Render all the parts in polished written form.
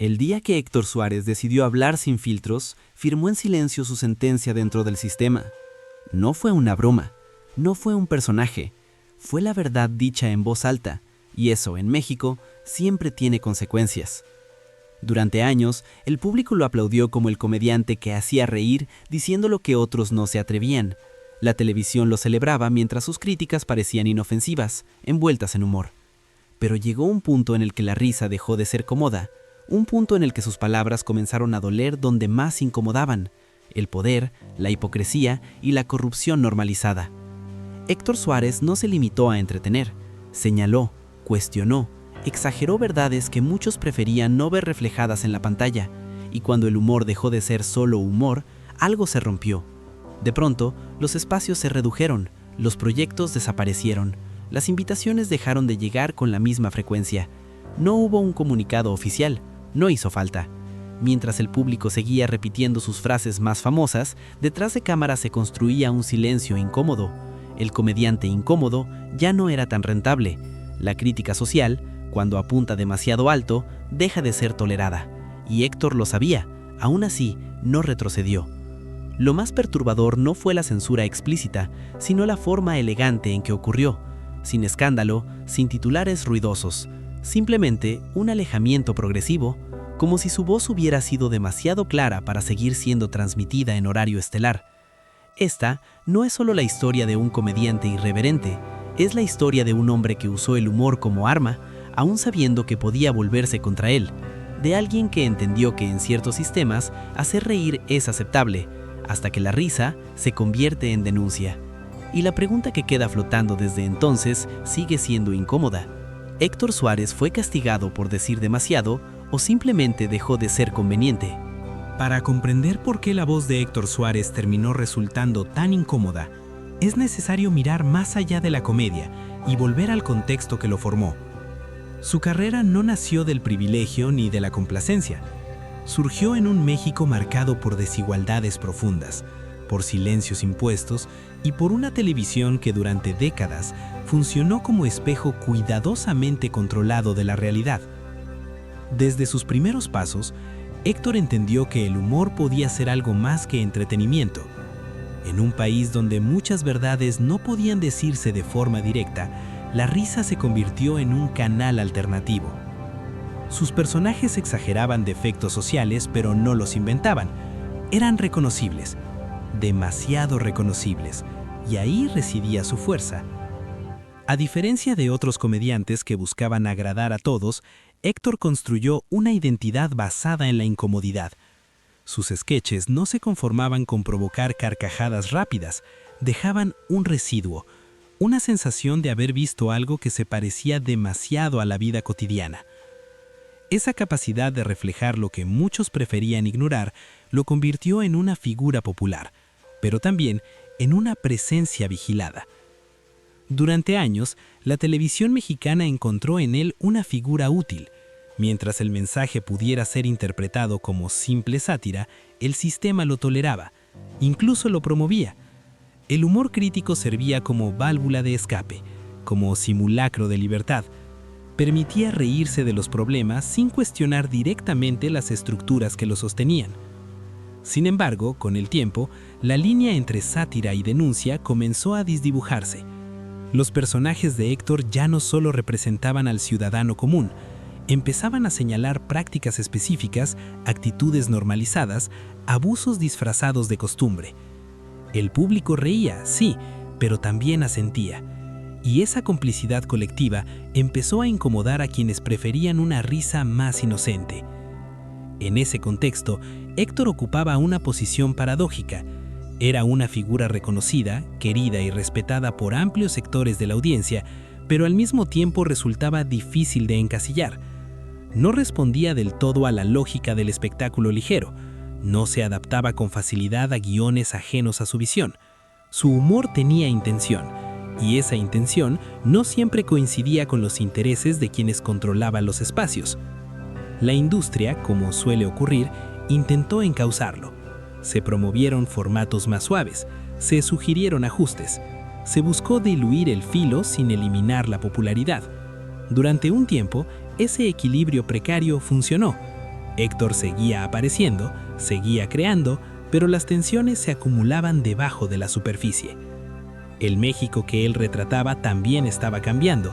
El día que Héctor Suárez decidió hablar sin filtros, firmó en silencio su sentencia dentro del sistema. No fue una broma, no fue un personaje, fue la verdad dicha en voz alta, y eso, en México, siempre tiene consecuencias. Durante años, el público lo aplaudió como el comediante que hacía reír diciendo lo que otros no se atrevían. La televisión lo celebraba mientras sus críticas parecían inofensivas, envueltas en humor. Pero llegó un punto en el que la risa dejó de ser cómoda, un punto en el que sus palabras comenzaron a doler donde más incomodaban: el poder, la hipocresía y la corrupción normalizada. Héctor Suárez no se limitó a entretener, señaló, cuestionó, exageró verdades que muchos preferían no ver reflejadas en la pantalla, y cuando el humor dejó de ser solo humor, algo se rompió. De pronto, los espacios se redujeron, los proyectos desaparecieron, las invitaciones dejaron de llegar con la misma frecuencia. No hubo un comunicado oficial, no hizo falta. Mientras el público seguía repitiendo sus frases más famosas, detrás de cámara se construía un silencio incómodo. El comediante incómodo ya no era tan rentable. La crítica social, cuando apunta demasiado alto, deja de ser tolerada. Y Héctor lo sabía, aún así no retrocedió. Lo más perturbador no fue la censura explícita, sino la forma elegante en que ocurrió, sin escándalo, sin titulares ruidosos, simplemente un alejamiento progresivo, como si su voz hubiera sido demasiado clara para seguir siendo transmitida en horario estelar. Esta no es solo la historia de un comediante irreverente, es la historia de un hombre que usó el humor como arma, aún sabiendo que podía volverse contra él, de alguien que entendió que en ciertos sistemas hacer reír es aceptable, hasta que la risa se convierte en denuncia. Y la pregunta que queda flotando desde entonces sigue siendo incómoda. ¿Héctor Suárez fue castigado por decir demasiado o simplemente dejó de ser conveniente? Para comprender por qué la voz de Héctor Suárez terminó resultando tan incómoda, es necesario mirar más allá de la comedia y volver al contexto que lo formó. Su carrera no nació del privilegio ni de la complacencia. Surgió en un México marcado por desigualdades profundas, por silencios impuestos y por una televisión que durante décadas funcionó como espejo cuidadosamente controlado de la realidad. Desde sus primeros pasos, Héctor entendió que el humor podía ser algo más que entretenimiento. En un país donde muchas verdades no podían decirse de forma directa, la risa se convirtió en un canal alternativo. Sus personajes exageraban defectos sociales, pero no los inventaban. Eran reconocibles, demasiado reconocibles, y ahí residía su fuerza. A diferencia de otros comediantes que buscaban agradar a todos, Héctor construyó una identidad basada en la incomodidad. Sus sketches no se conformaban con provocar carcajadas rápidas, dejaban un residuo, una sensación de haber visto algo que se parecía demasiado a la vida cotidiana. Esa capacidad de reflejar lo que muchos preferían ignorar lo convirtió en una figura popular, pero también en una presencia vigilada. Durante años, la televisión mexicana encontró en él una figura útil. Mientras el mensaje pudiera ser interpretado como simple sátira, el sistema lo toleraba, incluso lo promovía. El humor crítico servía como válvula de escape, como simulacro de libertad. Permitía reírse de los problemas sin cuestionar directamente las estructuras que lo sostenían. Sin embargo, con el tiempo, la línea entre sátira y denuncia comenzó a desdibujarse. Los personajes de Héctor ya no solo representaban al ciudadano común, empezaban a señalar prácticas específicas, actitudes normalizadas, abusos disfrazados de costumbre. El público reía, sí, pero también asentía. Y esa complicidad colectiva empezó a incomodar a quienes preferían una risa más inocente. En ese contexto, Héctor ocupaba una posición paradójica. Era una figura reconocida, querida y respetada por amplios sectores de la audiencia, pero al mismo tiempo resultaba difícil de encasillar. No respondía del todo a la lógica del espectáculo ligero, no se adaptaba con facilidad a guiones ajenos a su visión. Su humor tenía intención, y esa intención no siempre coincidía con los intereses de quienes controlaban los espacios. La industria, como suele ocurrir, intentó encauzarlo. Se promovieron formatos más suaves, se sugirieron ajustes, se buscó diluir el filo sin eliminar la popularidad. Durante un tiempo, ese equilibrio precario funcionó, Héctor seguía apareciendo, seguía creando, pero las tensiones se acumulaban debajo de la superficie. El México que él retrataba también estaba cambiando.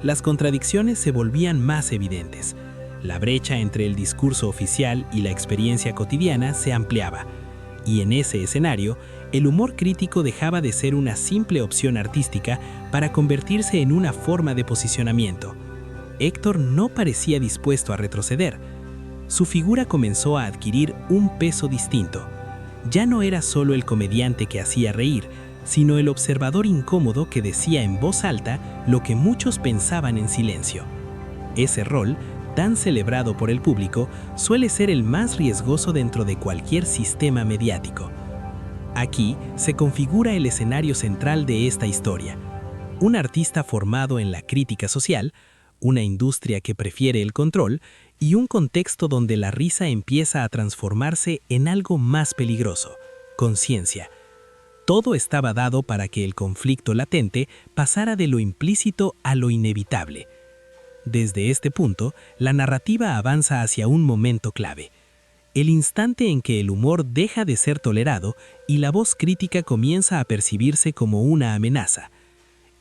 Las contradicciones se volvían más evidentes. La brecha entre el discurso oficial y la experiencia cotidiana se ampliaba. Y en ese escenario, el humor crítico dejaba de ser una simple opción artística para convertirse en una forma de posicionamiento. Héctor no parecía dispuesto a retroceder. Su figura comenzó a adquirir un peso distinto. Ya no era solo el comediante que hacía reír, sino el observador incómodo que decía en voz alta lo que muchos pensaban en silencio. Ese rol, tan celebrado por el público, suele ser el más riesgoso dentro de cualquier sistema mediático. Aquí se configura el escenario central de esta historia. Un artista formado en la crítica social, una industria que prefiere el control y un contexto donde la risa empieza a transformarse en algo más peligroso, conciencia. Todo estaba dado para que el conflicto latente pasara de lo implícito a lo inevitable. Desde este punto, la narrativa avanza hacia un momento clave. El instante en que el humor deja de ser tolerado y la voz crítica comienza a percibirse como una amenaza.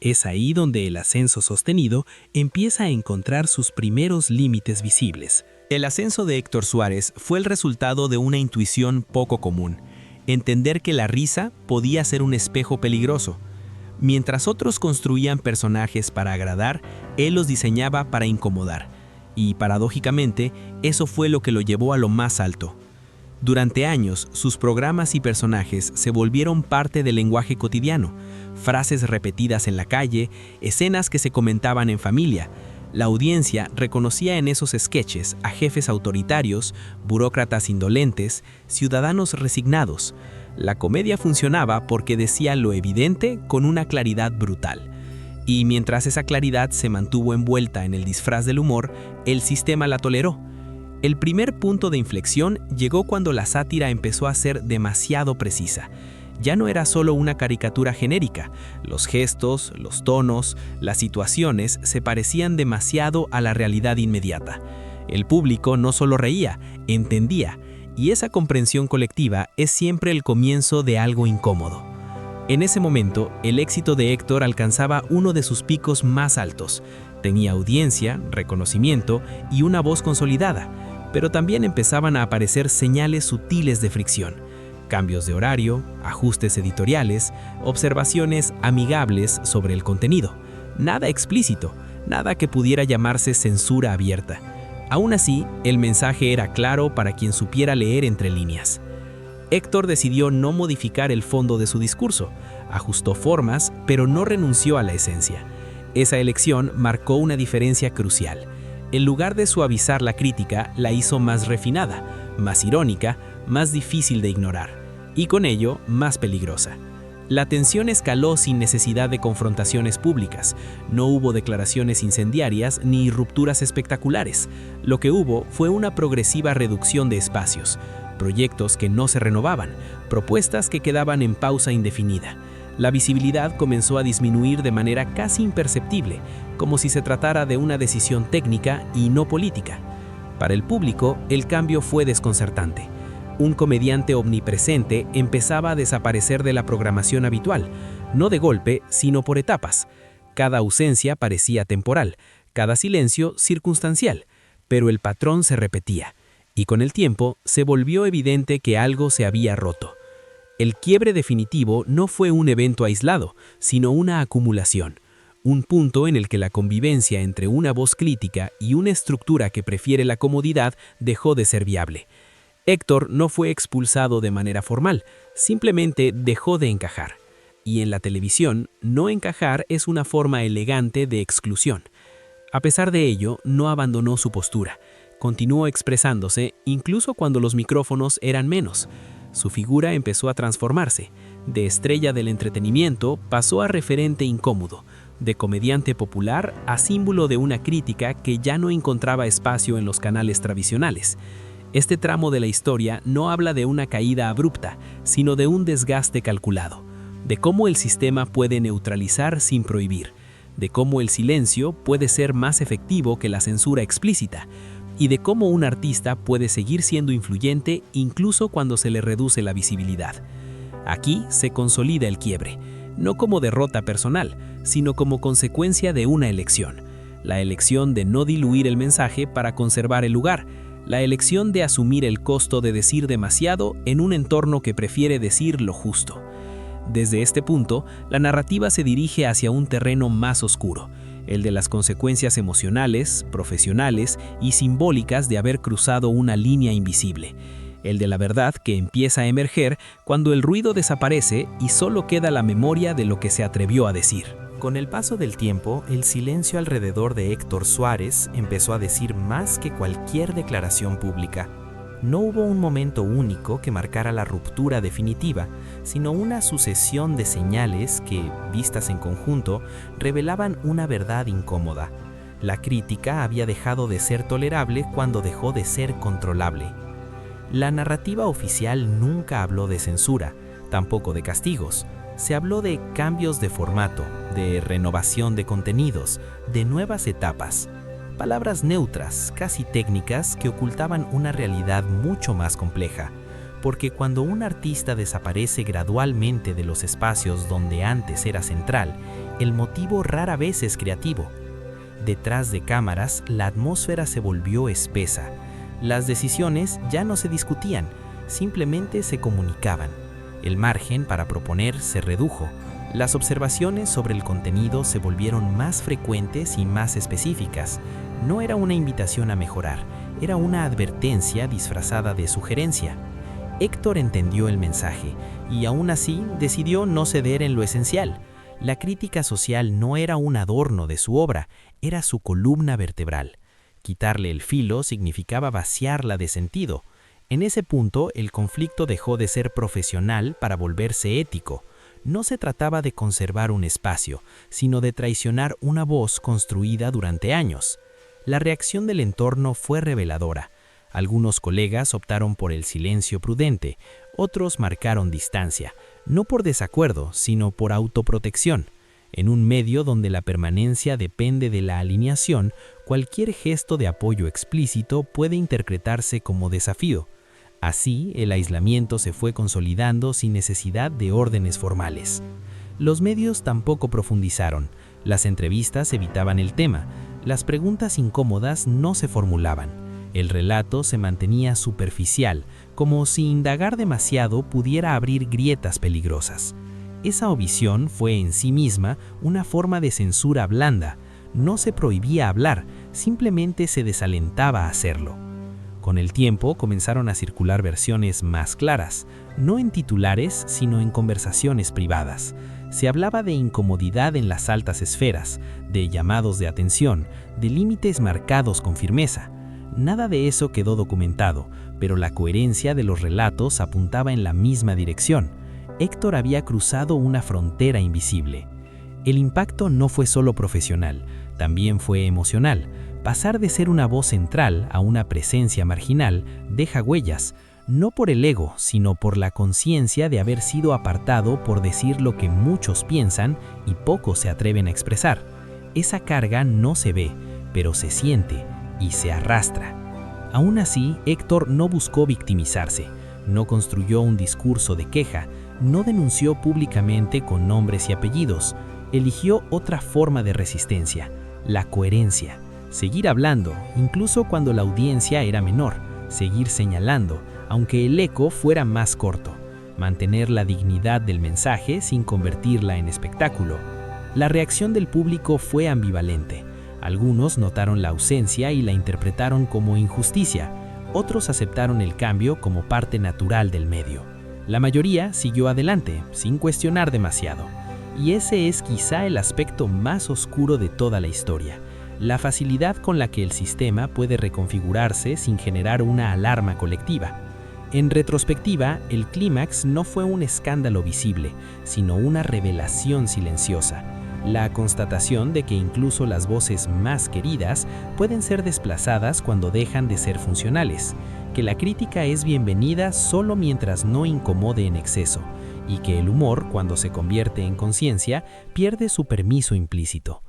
Es ahí donde el ascenso sostenido empieza a encontrar sus primeros límites visibles. El ascenso de Héctor Suárez fue el resultado de una intuición poco común: entender que la risa podía ser un espejo peligroso. Mientras otros construían personajes para agradar, él los diseñaba para incomodar. Y, paradójicamente, eso fue lo que lo llevó a lo más alto. Durante años, sus programas y personajes se volvieron parte del lenguaje cotidiano, frases repetidas en la calle, escenas que se comentaban en familia. La audiencia reconocía en esos sketches a jefes autoritarios, burócratas indolentes, ciudadanos resignados. La comedia funcionaba porque decía lo evidente con una claridad brutal. Y mientras esa claridad se mantuvo envuelta en el disfraz del humor, el sistema la toleró. El primer punto de inflexión llegó cuando la sátira empezó a ser demasiado precisa. Ya no era solo una caricatura genérica. Los gestos, los tonos, las situaciones se parecían demasiado a la realidad inmediata. El público no solo reía, entendía, y esa comprensión colectiva es siempre el comienzo de algo incómodo. En ese momento, el éxito de Héctor alcanzaba uno de sus picos más altos. Tenía audiencia, reconocimiento y una voz consolidada, pero también empezaban a aparecer señales sutiles de fricción. Cambios de horario, ajustes editoriales, observaciones amigables sobre el contenido. Nada explícito, nada que pudiera llamarse censura abierta. Aún así, el mensaje era claro para quien supiera leer entre líneas. Héctor decidió no modificar el fondo de su discurso, ajustó formas, pero no renunció a la esencia. Esa elección marcó una diferencia crucial. En lugar de suavizar la crítica, la hizo más refinada, más irónica, más difícil de ignorar, y con ello más peligrosa. La tensión escaló sin necesidad de confrontaciones públicas. No hubo declaraciones incendiarias ni rupturas espectaculares. Lo que hubo fue una progresiva reducción de espacios, proyectos que no se renovaban, propuestas que quedaban en pausa indefinida. La visibilidad comenzó a disminuir de manera casi imperceptible, como si se tratara de una decisión técnica y no política. Para el público, el cambio fue desconcertante. Un comediante omnipresente empezaba a desaparecer de la programación habitual, no de golpe, sino por etapas. Cada ausencia parecía temporal, cada silencio circunstancial, pero el patrón se repetía, y con el tiempo se volvió evidente que algo se había roto. El quiebre definitivo no fue un evento aislado, sino una acumulación, un punto en el que la convivencia entre una voz crítica y una estructura que prefiere la comodidad dejó de ser viable. Héctor no fue expulsado de manera formal, simplemente dejó de encajar. Y en la televisión, no encajar es una forma elegante de exclusión. A pesar de ello, no abandonó su postura. Continuó expresándose incluso cuando los micrófonos eran menos. Su figura empezó a transformarse. De estrella del entretenimiento pasó a referente incómodo, de comediante popular a símbolo de una crítica que ya no encontraba espacio en los canales tradicionales. Este tramo de la historia no habla de una caída abrupta, sino de un desgaste calculado, de cómo el sistema puede neutralizar sin prohibir, de cómo el silencio puede ser más efectivo que la censura explícita, y de cómo un artista puede seguir siendo influyente incluso cuando se le reduce la visibilidad. Aquí se consolida el quiebre, no como derrota personal, sino como consecuencia de una elección. La elección de no diluir el mensaje para conservar el lugar, la elección de asumir el costo de decir demasiado en un entorno que prefiere decir lo justo. Desde este punto, la narrativa se dirige hacia un terreno más oscuro, el de las consecuencias emocionales, profesionales y simbólicas de haber cruzado una línea invisible, el de la verdad que empieza a emerger cuando el ruido desaparece y solo queda la memoria de lo que se atrevió a decir. Con el paso del tiempo, el silencio alrededor de Héctor Suárez empezó a decir más que cualquier declaración pública. No hubo un momento único que marcara la ruptura definitiva, sino una sucesión de señales que, vistas en conjunto, revelaban una verdad incómoda. La crítica había dejado de ser tolerable cuando dejó de ser controlable. La narrativa oficial nunca habló de censura, tampoco de castigos. Se habló de cambios de formato, de renovación de contenidos, de nuevas etapas. Palabras neutras, casi técnicas, que ocultaban una realidad mucho más compleja. Porque cuando un artista desaparece gradualmente de los espacios donde antes era central, el motivo rara vez es creativo. Detrás de cámaras, la atmósfera se volvió espesa. Las decisiones ya no se discutían, simplemente se comunicaban. El margen para proponer se redujo. Las observaciones sobre el contenido se volvieron más frecuentes y más específicas. No era una invitación a mejorar, era una advertencia disfrazada de sugerencia. Héctor entendió el mensaje y aún así decidió no ceder en lo esencial. La crítica social no era un adorno de su obra, era su columna vertebral. Quitarle el filo significaba vaciarla de sentido. En ese punto, el conflicto dejó de ser profesional para volverse ético. No se trataba de conservar un espacio, sino de traicionar una voz construida durante años. La reacción del entorno fue reveladora. Algunos colegas optaron por el silencio prudente, otros marcaron distancia, no por desacuerdo, sino por autoprotección. En un medio donde la permanencia depende de la alineación, cualquier gesto de apoyo explícito puede interpretarse como desafío. Así, el aislamiento se fue consolidando sin necesidad de órdenes formales. Los medios tampoco profundizaron, las entrevistas evitaban el tema, las preguntas incómodas no se formulaban. El relato se mantenía superficial, como si indagar demasiado pudiera abrir grietas peligrosas. Esa omisión fue en sí misma una forma de censura blanda. No se prohibía hablar, simplemente se desalentaba a hacerlo. Con el tiempo comenzaron a circular versiones más claras, no en titulares, sino en conversaciones privadas. Se hablaba de incomodidad en las altas esferas, de llamados de atención, de límites marcados con firmeza. Nada de eso quedó documentado, pero la coherencia de los relatos apuntaba en la misma dirección. Héctor había cruzado una frontera invisible. El impacto no fue solo profesional, también fue emocional. Pasar de ser una voz central a una presencia marginal deja huellas, no por el ego, sino por la conciencia de haber sido apartado por decir lo que muchos piensan y pocos se atreven a expresar. Esa carga no se ve, pero se siente y se arrastra. Aún así, Héctor no buscó victimizarse, no construyó un discurso de queja, no denunció públicamente con nombres y apellidos, eligió otra forma de resistencia, la coherencia. Seguir hablando, incluso cuando la audiencia era menor, seguir señalando, aunque el eco fuera más corto, mantener la dignidad del mensaje sin convertirla en espectáculo. La reacción del público fue ambivalente. Algunos notaron la ausencia y la interpretaron como injusticia, otros aceptaron el cambio como parte natural del medio. La mayoría siguió adelante, sin cuestionar demasiado. Y ese es quizá el aspecto más oscuro de toda la historia. La facilidad con la que el sistema puede reconfigurarse sin generar una alarma colectiva. En retrospectiva, el clímax no fue un escándalo visible, sino una revelación silenciosa. La constatación de que incluso las voces más queridas pueden ser desplazadas cuando dejan de ser funcionales, que la crítica es bienvenida solo mientras no incomode en exceso, y que el humor, cuando se convierte en conciencia, pierde su permiso implícito.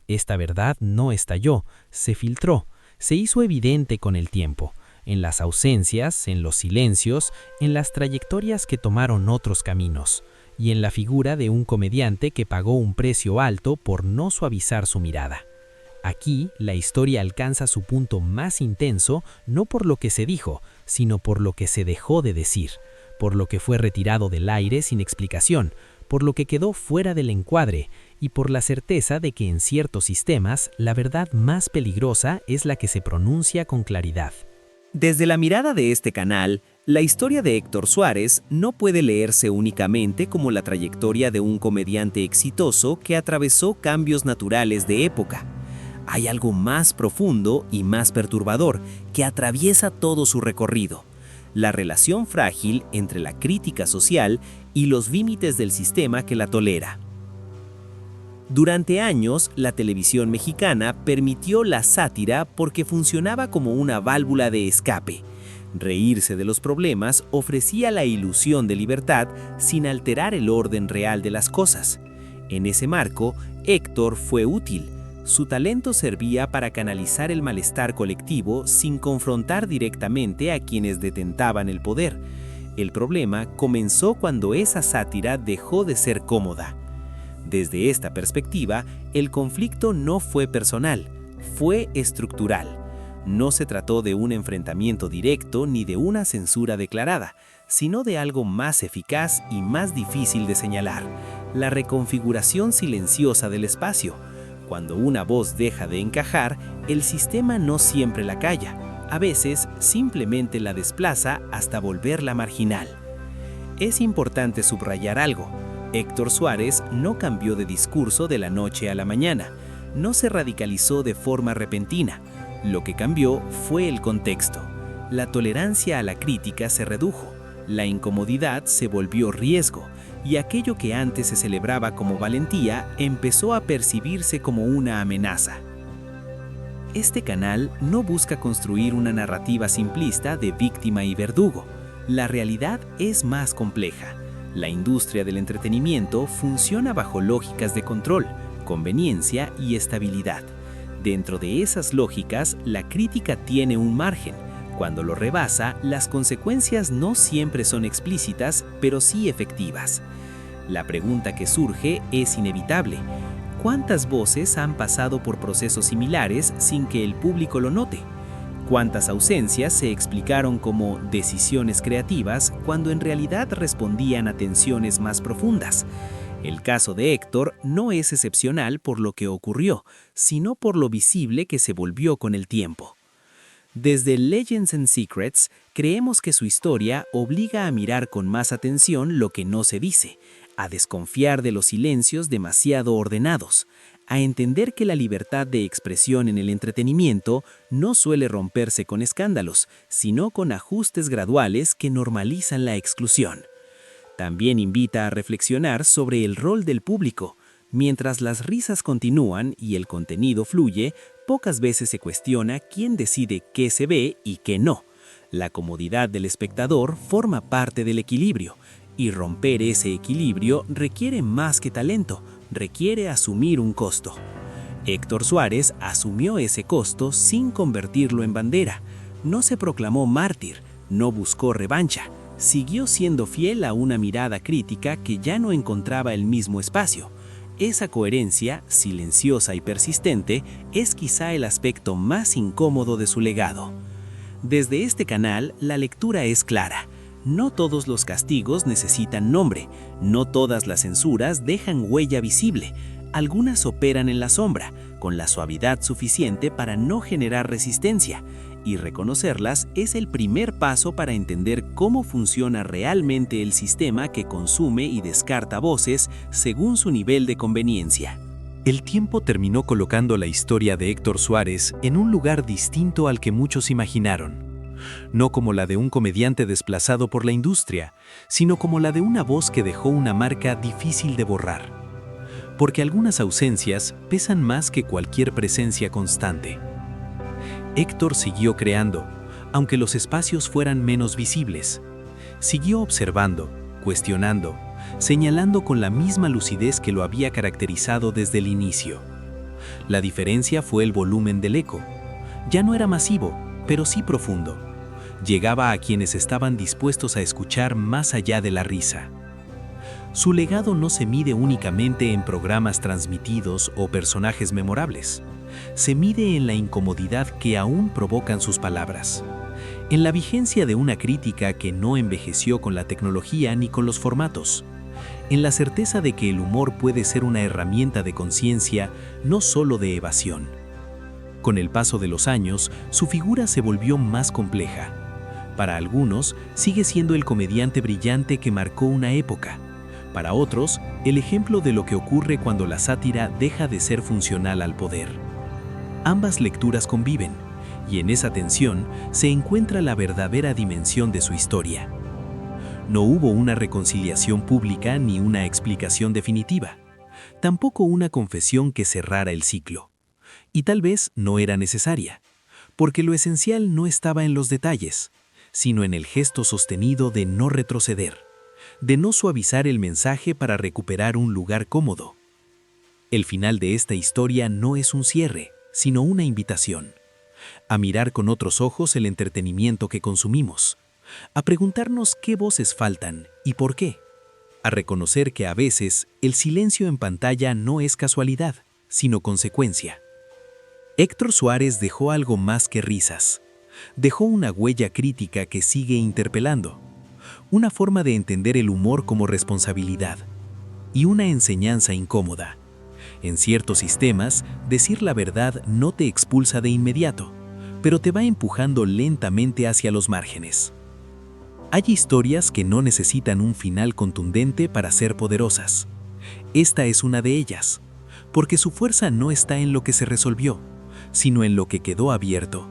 Esta verdad no estalló, se filtró, se hizo evidente con el tiempo, en las ausencias, en los silencios, en las trayectorias que tomaron otros caminos, y en la figura de un comediante que pagó un precio alto por no suavizar su mirada. Aquí, la historia alcanza su punto más intenso no por lo que se dijo, sino por lo que se dejó de decir, por lo que fue retirado del aire sin explicación, por lo que quedó fuera del encuadre y por la certeza de que en ciertos sistemas la verdad más peligrosa es la que se pronuncia con claridad. Desde la mirada de este canal, la historia de Héctor Suárez no puede leerse únicamente como la trayectoria de un comediante exitoso que atravesó cambios naturales de época. Hay algo más profundo y más perturbador que atraviesa todo su recorrido: la relación frágil entre la crítica social y los límites del sistema que la tolera. Durante años, la televisión mexicana permitió la sátira porque funcionaba como una válvula de escape. Reírse de los problemas ofrecía la ilusión de libertad sin alterar el orden real de las cosas. En ese marco, Héctor fue útil. Su talento servía para canalizar el malestar colectivo sin confrontar directamente a quienes detentaban el poder. El problema comenzó cuando esa sátira dejó de ser cómoda. Desde esta perspectiva, el conflicto no fue personal, fue estructural. No se trató de un enfrentamiento directo ni de una censura declarada, sino de algo más eficaz y más difícil de señalar: la reconfiguración silenciosa del espacio. Cuando una voz deja de encajar, el sistema no siempre la calla, a veces simplemente la desplaza hasta volverla marginal. Es importante subrayar algo: Héctor Suárez no cambió de discurso de la noche a la mañana, no se radicalizó de forma repentina. Lo que cambió fue el contexto. La tolerancia a la crítica se redujo, la incomodidad se volvió riesgo, y aquello que antes se celebraba como valentía empezó a percibirse como una amenaza. Este canal no busca construir una narrativa simplista de víctima y verdugo. La realidad es más compleja. La industria del entretenimiento funciona bajo lógicas de control, conveniencia y estabilidad. Dentro de esas lógicas, la crítica tiene un margen. Cuando lo rebasa, las consecuencias no siempre son explícitas, pero sí efectivas. La pregunta que surge es inevitable: ¿cuántas voces han pasado por procesos similares sin que el público lo note? ¿Cuántas ausencias se explicaron como decisiones creativas cuando en realidad respondían a tensiones más profundas? El caso de Héctor no es excepcional por lo que ocurrió, sino por lo visible que se volvió con el tiempo. Desde Legends and Secrets, creemos que su historia obliga a mirar con más atención lo que no se dice, a desconfiar de los silencios demasiado ordenados, a entender que la libertad de expresión en el entretenimiento no suele romperse con escándalos, sino con ajustes graduales que normalizan la exclusión. También invita a reflexionar sobre el rol del público. Mientras las risas continúan y el contenido fluye, pocas veces se cuestiona quién decide qué se ve y qué no. La comodidad del espectador forma parte del equilibrio, y romper ese equilibrio requiere más que talento, requiere asumir un costo. Héctor Suárez asumió ese costo sin convertirlo en bandera. No se proclamó mártir, no buscó revancha. Siguió siendo fiel a una mirada crítica que ya no encontraba el mismo espacio. Esa coherencia, silenciosa y persistente, es quizá el aspecto más incómodo de su legado. Desde este canal, la lectura es clara. No todos los castigos necesitan nombre, no todas las censuras dejan huella visible. Algunas operan en la sombra, con la suavidad suficiente para no generar resistencia, y reconocerlas es el primer paso para entender cómo funciona realmente el sistema que consume y descarta voces según su nivel de conveniencia. El tiempo terminó colocando la historia de Héctor Suárez en un lugar distinto al que muchos imaginaron. No como la de un comediante desplazado por la industria, sino como la de una voz que dejó una marca difícil de borrar. Porque algunas ausencias pesan más que cualquier presencia constante. Héctor siguió creando, aunque los espacios fueran menos visibles. Siguió observando, cuestionando, señalando con la misma lucidez que lo había caracterizado desde el inicio. La diferencia fue el volumen del eco. Ya no era masivo, pero sí profundo. Llegaba a quienes estaban dispuestos a escuchar más allá de la risa. Su legado no se mide únicamente en programas transmitidos o personajes memorables. Se mide en la incomodidad que aún provocan sus palabras, en la vigencia de una crítica que no envejeció con la tecnología ni con los formatos, en la certeza de que el humor puede ser una herramienta de conciencia, no solo de evasión. Con el paso de los años, su figura se volvió más compleja. Para algunos, sigue siendo el comediante brillante que marcó una época. Para otros, el ejemplo de lo que ocurre cuando la sátira deja de ser funcional al poder. Ambas lecturas conviven, y en esa tensión se encuentra la verdadera dimensión de su historia. No hubo una reconciliación pública ni una explicación definitiva, tampoco una confesión que cerrara el ciclo. Y tal vez no era necesaria, porque lo esencial no estaba en los detalles, sino en el gesto sostenido de no retroceder, de no suavizar el mensaje para recuperar un lugar cómodo. El final de esta historia no es un cierre, sino una invitación a mirar con otros ojos el entretenimiento que consumimos, a preguntarnos qué voces faltan y por qué, a reconocer que a veces el silencio en pantalla no es casualidad, sino consecuencia. Héctor Suárez dejó algo más que risas. Dejó una huella crítica que sigue interpelando, una forma de entender el humor como responsabilidad y una enseñanza incómoda. En ciertos sistemas, decir la verdad no te expulsa de inmediato, pero te va empujando lentamente hacia los márgenes. Hay historias que no necesitan un final contundente para ser poderosas. Esta es una de ellas, porque su fuerza no está en lo que se resolvió, sino en lo que quedó abierto,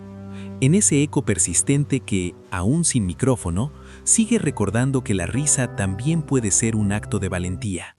en ese eco persistente que, aún sin micrófono, sigue recordando que la risa también puede ser un acto de valentía.